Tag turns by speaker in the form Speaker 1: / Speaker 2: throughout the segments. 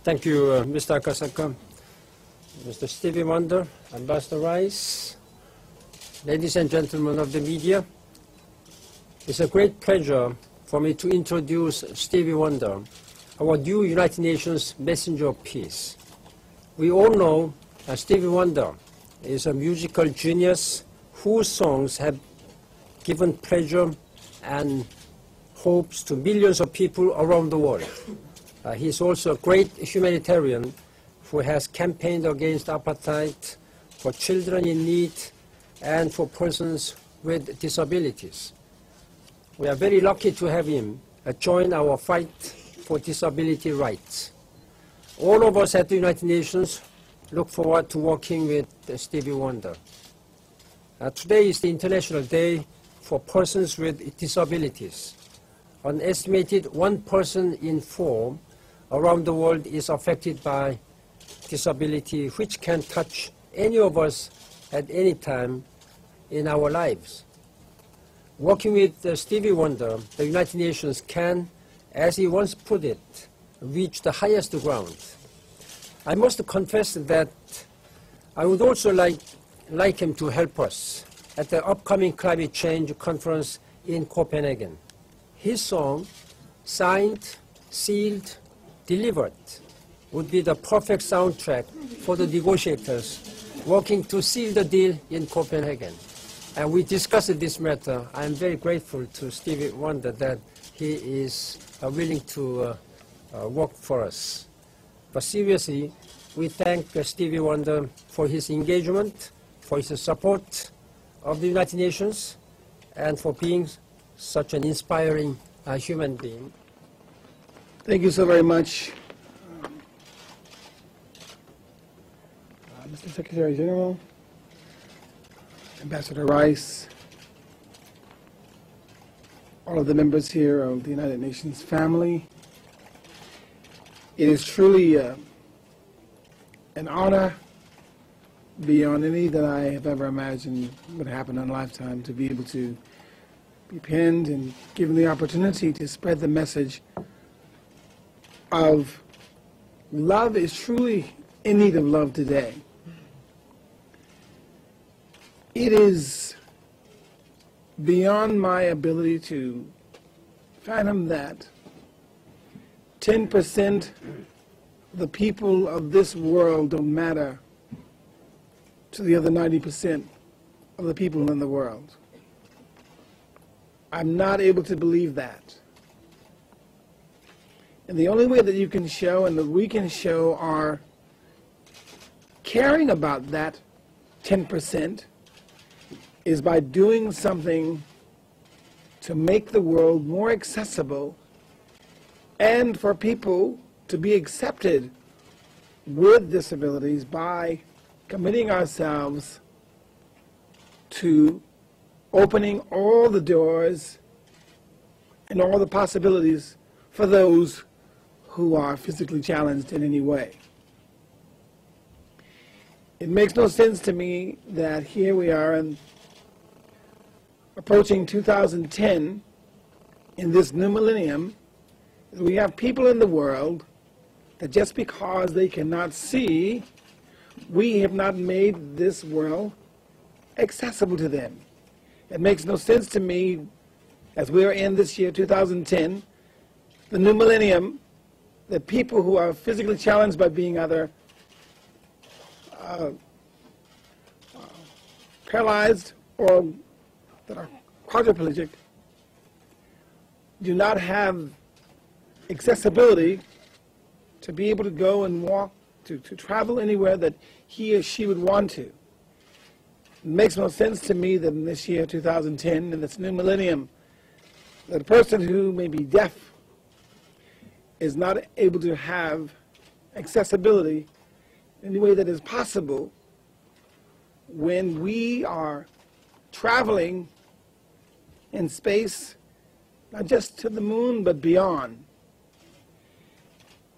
Speaker 1: Thank you, Mr. Akasaka, Mr. Stevie Wonder, Ambassador Rice, ladies and gentlemen of the media. It's a great pleasure for me to introduce Stevie Wonder, our new United Nations Messenger of Peace. We all know Stevie Wonder is a musical genius whose songs have given pleasure and hopes to millions of people around the world. He is also a great humanitarian who has campaigned against apartheid, for children in need, and for persons with disabilities. We are very lucky to have him join our fight for disability rights. All of us at the United Nations look forward to working with Stevie Wonder. Today is the International Day for Persons with Disabilities. An estimated 1 person in 4 around the world is affected by disability, which can touch any of us at any time in our lives. Working with Stevie Wonder, the United Nations can, as he once put it, reach the highest ground. I must confess that I would also like him to help us at the upcoming climate change conference in Copenhagen. His song, Signed, Sealed, Delivered, would be the perfect soundtrack for the negotiators working to seal the deal in Copenhagen. And we discussed this matter. I am very grateful to Stevie Wonder that he is willing to work for us. But seriously, we thank Stevie Wonder for his engagement, for his support of the United Nations, and for being such an inspiring human being.
Speaker 2: Thank you so very much, Mr. Secretary General, Ambassador Rice, all of the members here of the United Nations family. It is truly an honor beyond any that I have ever imagined would happen in a lifetime to be able to be penned and given the opportunity to spread the message of love is truly in need of love today. It is beyond my ability to fathom that 10% of the people of this world don't matter to the other 90% of the people in the world. I'm not able to believe that. And the only way that you can show and that we can show our caring about that 10% is by doing something to make the world more accessible and for people to be accepted with disabilities by committing ourselves to opening all the doors and all the possibilities for those who are physically challenged in any way. It makes no sense to me that here we are and approaching 2010 in this new millennium, we have people in the world that just because they cannot see, we have not made this world accessible to them. It makes no sense to me, as we are in this year, 2010, the new millennium, that people who are physically challenged by being either paralyzed or that are quadriplegic do not have accessibility to be able to go and walk, to travel anywhere that he or she would want to. It makes no sense to me that in this year, 2010, in this new millennium, that a person who may be deaf is not able to have accessibility in any way that is possible when we are traveling in space, not just to the moon, but beyond.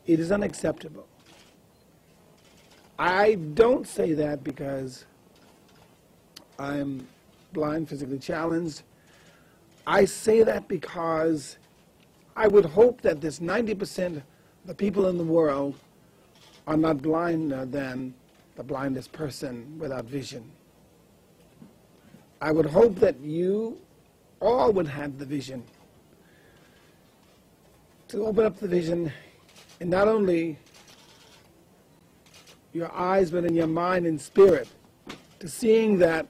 Speaker 2: It is unacceptable. I don't say that because I'm blind, physically challenged. I say that because I would hope that this 90% of the people in the world are not blinder than the blindest person without vision. I would hope that you all would have the vision to open up the vision in not only your eyes, but in your mind and spirit, to seeing that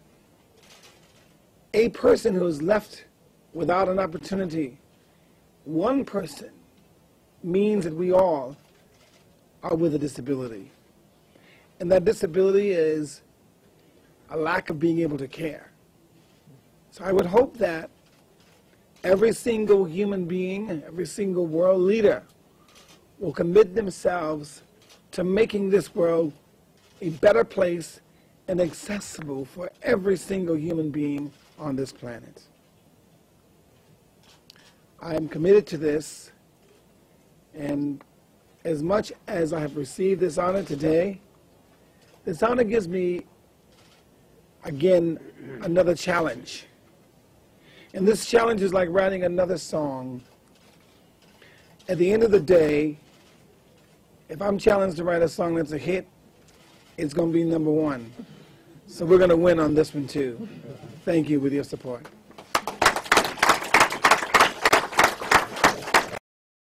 Speaker 2: a person who is left without an opportunity, one person, means that we all are with a disability. And that disability is a lack of being able to care. So I would hope that every single human being, every single world leader will commit themselves to making this world a better place and accessible for every single human being on this planet. I am committed to this, and as much as I have received this honor today, this honor gives me, again, another challenge. And this challenge is like writing another song. At the end of the day, if I'm challenged to write a song that's a hit, it's going to be #1. So we're going to win on this one too. Thank you with your support.